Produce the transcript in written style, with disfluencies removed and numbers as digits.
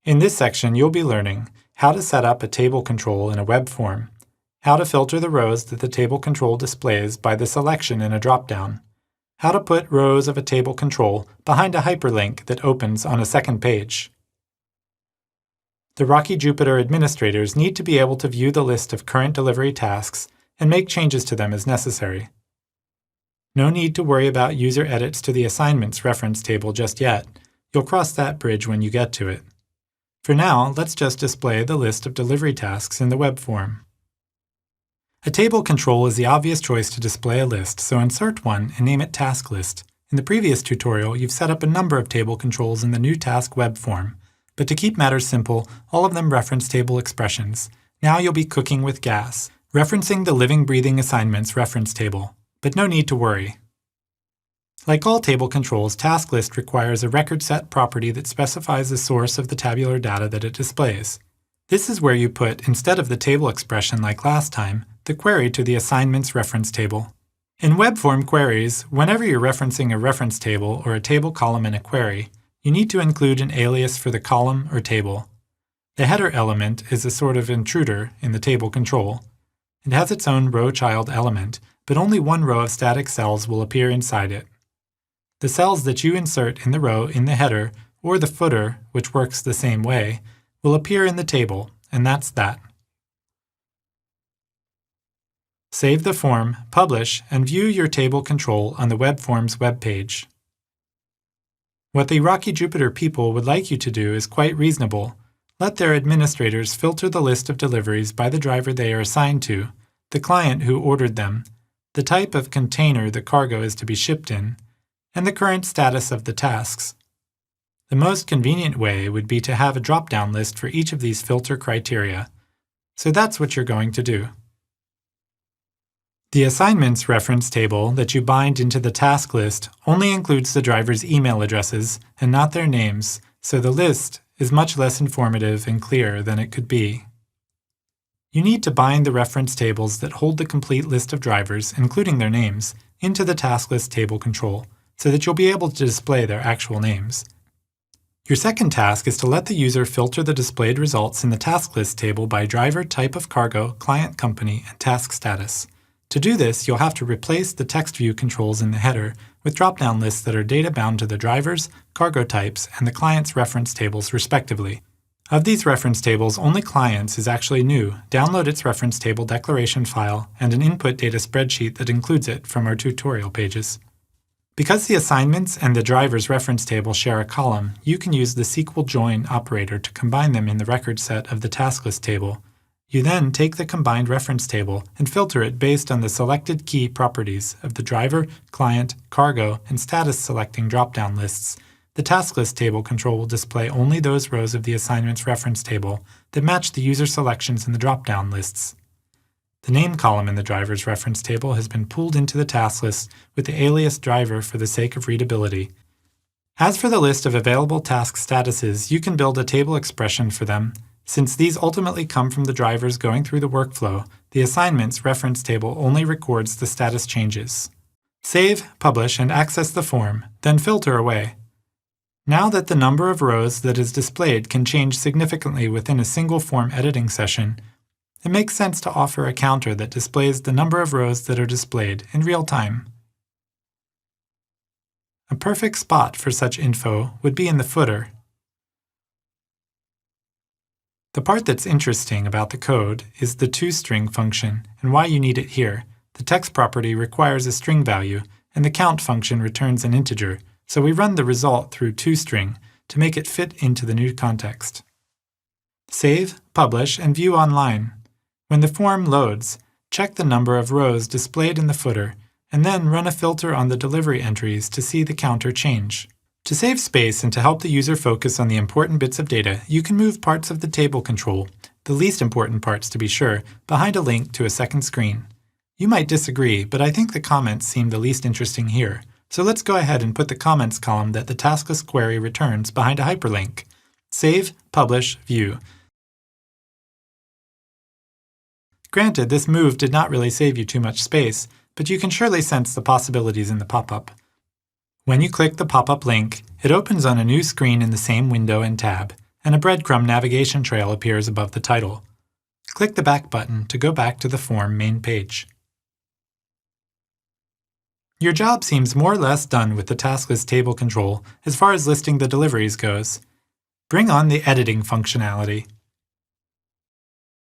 In this section, you'll be learning how to set up a table control in a web form, how to filter the rows that the table control displays by the selection in a dropdown, how to put rows of a table control behind a hyperlink that opens on a second page. The Rocky Jupyter administrators need to be able to view the list of current delivery tasks and make changes to them as necessary. No need to worry about user edits to the assignments reference table just yet. You'll cross that bridge when you get to it. For now, let's just display the list of delivery tasks in the web form. A table control is the obvious choice to display a list, so insert one and name it Task List. In the previous tutorial, you've set up a number of table controls in the new task web form, but to keep matters simple, all of them reference table expressions. Now you'll be cooking with gas, referencing the living, breathing assignments reference table, but no need to worry. Like all table controls, Task List requires a record set property that specifies the source of the tabular data that it displays. This is where you put, instead of the table expression like last time, the query to the assignments reference table. In web form queries, whenever you're referencing a reference table or a table column in a query, you need to include an alias for the column or table. The header element is a sort of intruder in the table control. It has its own row child element, but only one row of static cells will appear inside it. The cells that you insert in the row in the header or the footer, which works the same way, will appear in the table, and that's that. Save the form, publish, and view your table control on the web form's web page. What the Rocky Jupyter people would like you to do is quite reasonable. Let their administrators filter the list of deliveries by the driver they are assigned to, the client who ordered them, the type of container the cargo is to be shipped in, and the current status of the tasks. The most convenient way would be to have a drop-down list for each of these filter criteria. So that's what you're going to do. The assignments reference table that you bind into the task list only includes the driver's email addresses and not their names, so the list is much less informative and clear than it could be. You need to bind the reference tables that hold the complete list of drivers, including their names, into the task list table control, so that you'll be able to display their actual names. Your second task is to let the user filter the displayed results in the task list table by driver, type of cargo, client company, and task status. To do this, you'll have to replace the text view controls in the header with drop-down lists that are data-bound to the drivers, cargo types, and the client's reference tables respectively. Of these reference tables, only clients is actually new. Download its reference table declaration file and an input data spreadsheet that includes it from our tutorial pages. Because the assignments and the driver's reference table share a column, you can use the SQL join operator to combine them in the record set of the task list table. You then take the combined reference table and filter it based on the selected key properties of the driver, client, cargo, and status selecting drop-down lists. The task list table control will display only those rows of the assignments reference table that match the user selections in the drop-down lists. The name column in the driver's reference table has been pulled into the task list with the alias driver for the sake of readability. As for the list of available task statuses, you can build a table expression for them. Since these ultimately come from the drivers going through the workflow, the assignments reference table only records the status changes. Save, publish, and access the form, then filter away. Now that the number of rows that is displayed can change significantly within a single form editing session, it makes sense to offer a counter that displays the number of rows that are displayed in real time. A perfect spot for such info would be in the footer. The part that's interesting about the code is the toString function and why you need it here. The text property requires a string value, and the count function returns an integer, so we run the result through toString to make it fit into the new context. Save, publish, and view online. When the form loads, check the number of rows displayed in the footer, and then run a filter on the delivery entries to see the counter change. To save space and to help the user focus on the important bits of data, you can move parts of the table control, the least important parts to be sure, behind a link to a second screen. You might disagree, but I think the comments seem the least interesting here. So let's go ahead and put the comments column that the task list query returns behind a hyperlink. Save, publish, view. Granted, this move did not really save you too much space, but you can surely sense the possibilities in the pop-up. When you click the pop-up link, it opens on a new screen in the same window and tab. and a breadcrumb navigation trail appears above the title. Click the Back button to go back to the form main page. Your job seems more or less done with the task list table control as far as listing the deliveries goes. Bring on the editing functionality.